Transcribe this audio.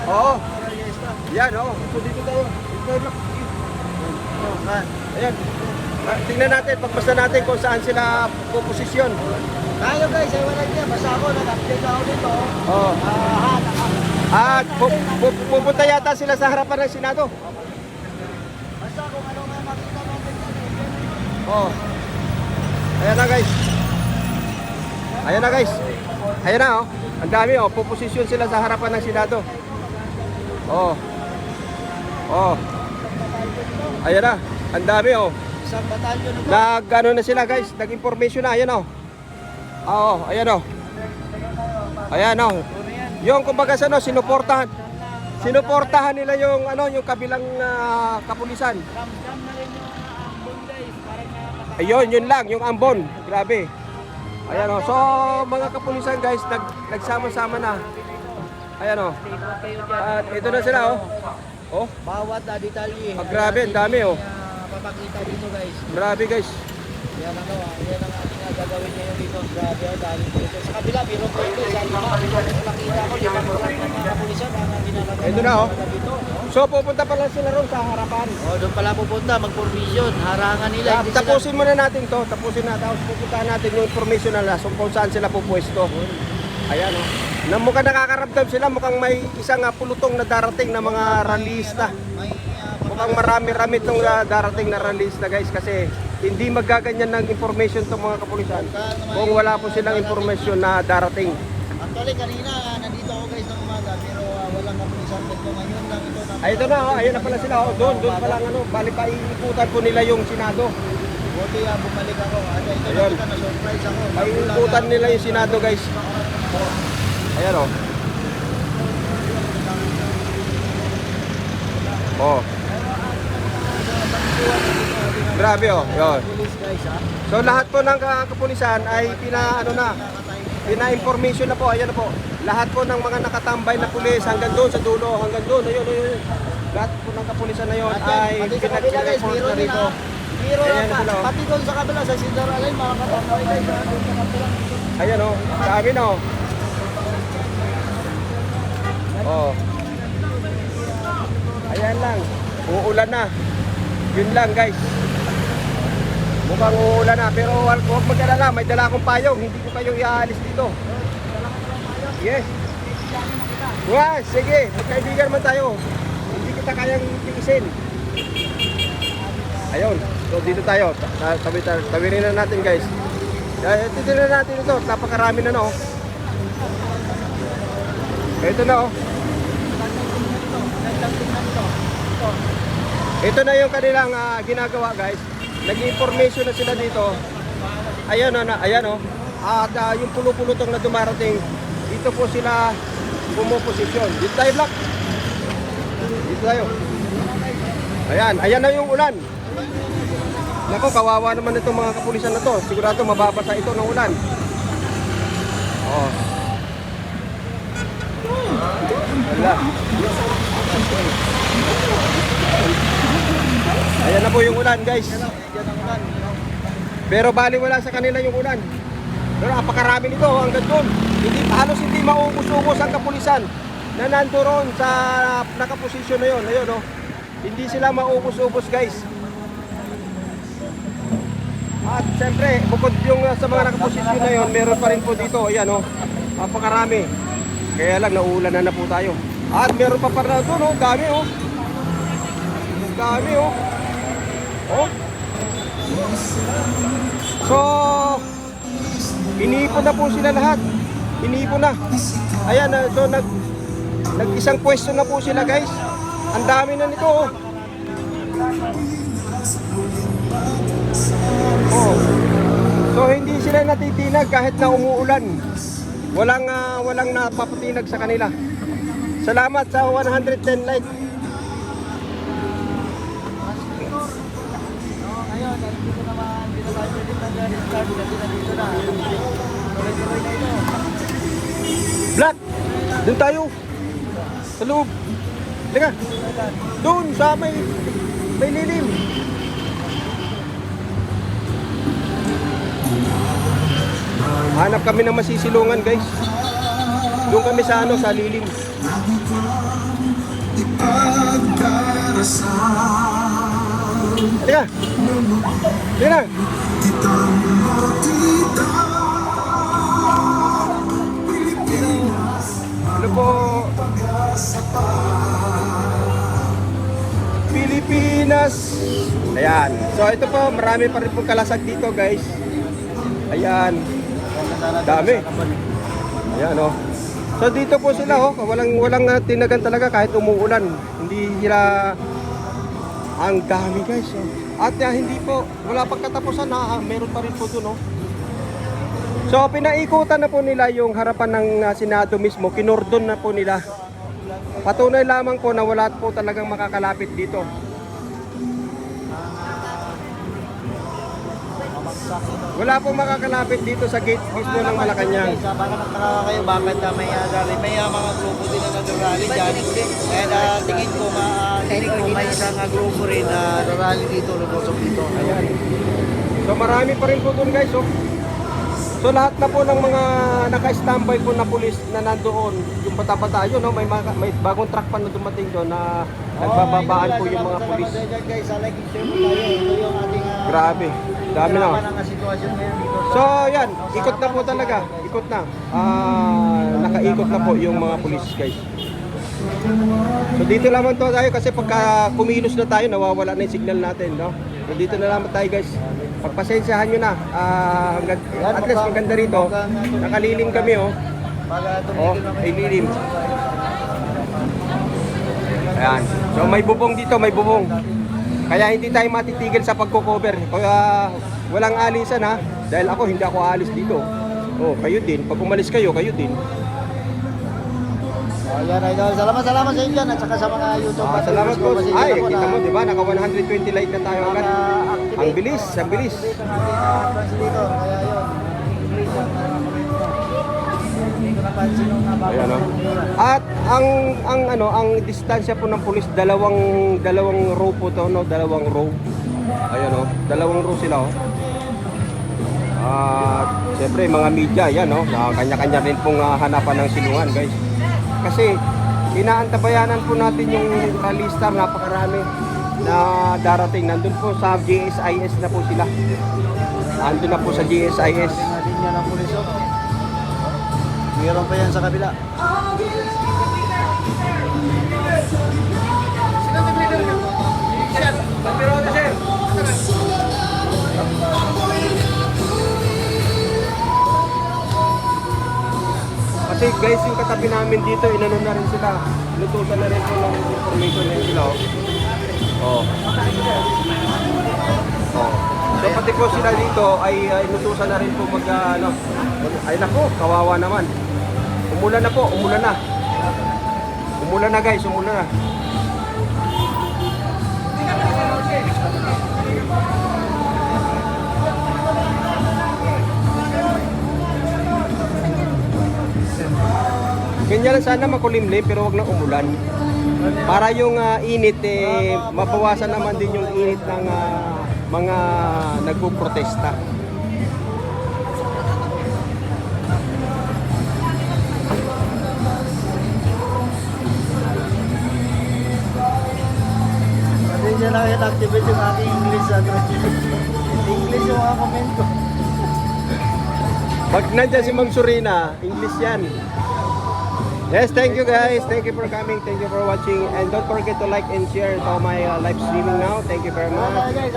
Oo. Yan, oo. So dito tayo. Ayan. Tingnan natin, pagbasa natin kung saan sila puposisyon. Tayo guys, ay wala niya. Basta ako, nag-update ako dito. Oo. At pupunta yata sila sa harapan ng Senado. Basta kung ano nga makita natin yan. Oo. Ayan na guys. Ayan na guys. Ayan na oh. Ang dami oh. Puposisyon sila sa harapan ng Senado. Oo. Oo. Ayan na. Ang dami oh. Isang batalyon ito. Nag-ano na sila guys. Nag-information na. Ayan oh. Oo. Ayan oh. Ayan oh. Yung kumbaga sa ano, sinuportahan. Sinuportahan nila yung ano, yung kabilang kapulisan. Ramdam na rin yung ambon guys. Parang Ayun, yun lang, yung ambon. Grabe. Ayan o. So, mga kapulisan guys, nagsama-sama na. Ayan o. At ito na sila o. Oh. bawat detalye. Grabe, ang dami o. Papakita dito guys. Grabe guys. Yan ano, yan ang ating gagawin ngayon dito. Grabe oh, dahil dito. Sa kabila, biro ko ito. Sa lima, nakita ko, limang mga kapulisan ang ginagawa. Ito na o. Dito. So, pupunta pala sila ron sa harapan. Oh, doon pala pupunta, mag-provision. Harangan nila. Hindi sila- Tapusin muna natin to. Tapusin na. Tapos pupuntahan natin yung information nila kung saan sila pupwesto. Ayan o. Na mukhang nakakaramdam sila. Mukhang may isang pulutong na darating na mga ralista. Mukhang marami-rami itong darating na ralista guys. Kasi hindi magaganyan ng information itong mga kapulisan kung wala po silang information na darating. Actually, kanina nandito ako guys ng umaga, pero walang kapulisan dito. Ngayon lang ito. Ay, ito na, oh. Ayan na pala sila. Oh. Doon pala ano, bali pa iikutan po nila yung Senado. Buti bumalik ako. At ito Ayun. nakita na surprise ako. Iikutan nila yung Senado guys. Ayan o. Oh. Grabe oh. Yun. Police guys ha. So lahat po ng kapulisan ay pina-information na po. Ayan na po. Lahat po ng mga nakatambay na pulis hanggang doon sa dulo, hanggang doon. Ayun. Lahat po ng kapulisan na yun ay Pati sa kabila guys, pinag-report biro na din rito. ha. Biro Ayan lang pa. sila, oh. Pati doon sa kabila, sa Cedar Alay, mga katambay guys. Doon sa kabila. Ayan o. Dami na o. Oh. Ayan lang. Uulan na. Yun lang guys. Mukhang uulan na. Pero huwag mag-alala. May dala akong payong. Hindi ko kayo iaalis dito. Yes. Sige. Magkaibigan man tayo. Hindi kita kayang tiisin. Ayun. So dito tayo. Tawirin na natin guys. Titignan natin ito. Napakarami na no. Ito na oh. Ito na yung kanilang ginagawa guys. Nag-information na sila dito. Ayan oh. At yung pulo-pulutong na dumarating, dito po sila pumuposisyon. Dito tayo, Black. Dito tayo. Ayan na yung ulan. Nako, kawawa naman itong mga kapulisan na to. Sigurado mababasa ito ng ulan. Oh. Wala. Ayan na po yung ulan guys. Pero bali wala sa kanila yung ulan. Pero napakarami nito hanggang doon. Halos hindi maubos-ubos ang kapulisan na nandoon sa nakaposisyon na yun. Ayun, oh. Hindi sila maubos-ubos guys. At siyempre, bukod yung sa mga nakaposisyon na yun, meron pa rin po dito. Ayan o, napakarami. Kaya lang, nauulan na po tayo. At meron pa para doon o, dami o. Dami o. Oh. So, iniipon na po sila lahat. Iniipon na. Ayan, so nag-isang pwesto na po sila guys. Ang dami na nito o. Oh. So hindi sila natitinag kahit na umuulan. Walang napapatinag sa kanila. Salamat sa 110 like. Ngayon, dito naman, dito tayo pwede nag-restart. Dito na. Tuloy-tuloy na ito. Black, doon tayo. Sa loob. Liga. Doon sa may lilim. Hanap kami ng masisilungan guys. Doon kami sa sa lilim. Halika. Halika na. Ano po? Pilipinas. Ayan. So ito po, marami pa rin pong kalasag dito, guys. Ayan. Dami. Ayan, oh. So dito po sila, oh. Walang tinagan talaga kahit umuulan. Hindi sila ang dami, guys. Oh. At hindi po, wala pagkatapusan na, meron pa rin po dun, oh. So pinaikutan na po nila yung harapan ng Senado mismo, kinordon na po nila. Patunay lamang po na wala po talagang makakalapit dito. Wala pong makakalapit dito sa gate mismo ng Malacanang. Baka nagtaka kayo bakit may rally. May mga grupo din na nag-rally dyan. And tingin ko may isang grupo rin na rally dito, lumusok dito. Ayan. So marami pa rin po dun, guys, oh. So lahat na po ng mga naka-standby po na pulis na nandoon, yung bata-bata yun, no? May bagong truck pa na dumating doon na nagbababaan po yung mga pulis. Guys, like and share po tayo. Ito yung ating Grabe, dami na. sitwasyon ngayon dito. So yan, ikot na po talaga, ikot na. Nakaikot na po yung mga pulis, guys. So dito naman to tayo kasi pagka kumilos na tayo, nawawala na yung signal natin, no? So dito na naman tayo, guys. Pagpasensyahan nyo na, at least maganda rito, nakalilim kami, oh. Oh, may lilim. Ayan. So may bubong dito, may bubong. Kaya hindi tayo matitigil sa pagko-cover. Kaya walang alisan, ha. Dahil ako, hindi ako alis dito. Oh, kayo din. Pag umalis kayo, kayo din. Ayan, idol. Salamat sa inyo dyan at saka sa mga YouTube. Salamat po. Ay, kita mo, di ba? Naka 120 like na tayo agad. Ang bilis, ang bilis. Kaya yun, English ang Ayan, no? At ang distansya po ng pulis, dalawang row po to, no? Dalawang row. Ayan, no? Dalawang row sila, oh. At siyempre mga media, yan, no? Kanya-kanya rin pong hanapan ng silungan, guys. Kasi inaantabayanan po natin yung lista, napakarami na darating. Nandun po sa GSIS na po sila. Nandun na po sa GSIS. linya ng pulis. Mayroon pa yan sa kabila. Kasi guys, yung katabi namin dito, inano na rin sila. Lutusan na rin po ng information na sila, oh. Oh. Oh. So pati po sila dito ay inutusan na rin po ay nako, kawawa naman. Umulan na po, umulan na. Umulan na, guys, umulan na. Ganyan lang sana makulimlim pero wag na umulan. Para yung init mabawasan naman din yung init ng mga nagpo-protesta. Hindi niya na-activate yung aking English English yung mga comment ko. Pag nandiyan si Ma'am Surina, English yan. Yes, thank you guys. Thank you for coming. Thank you for watching. And don't forget to like and share to my live streaming now. Thank you very much. Guys,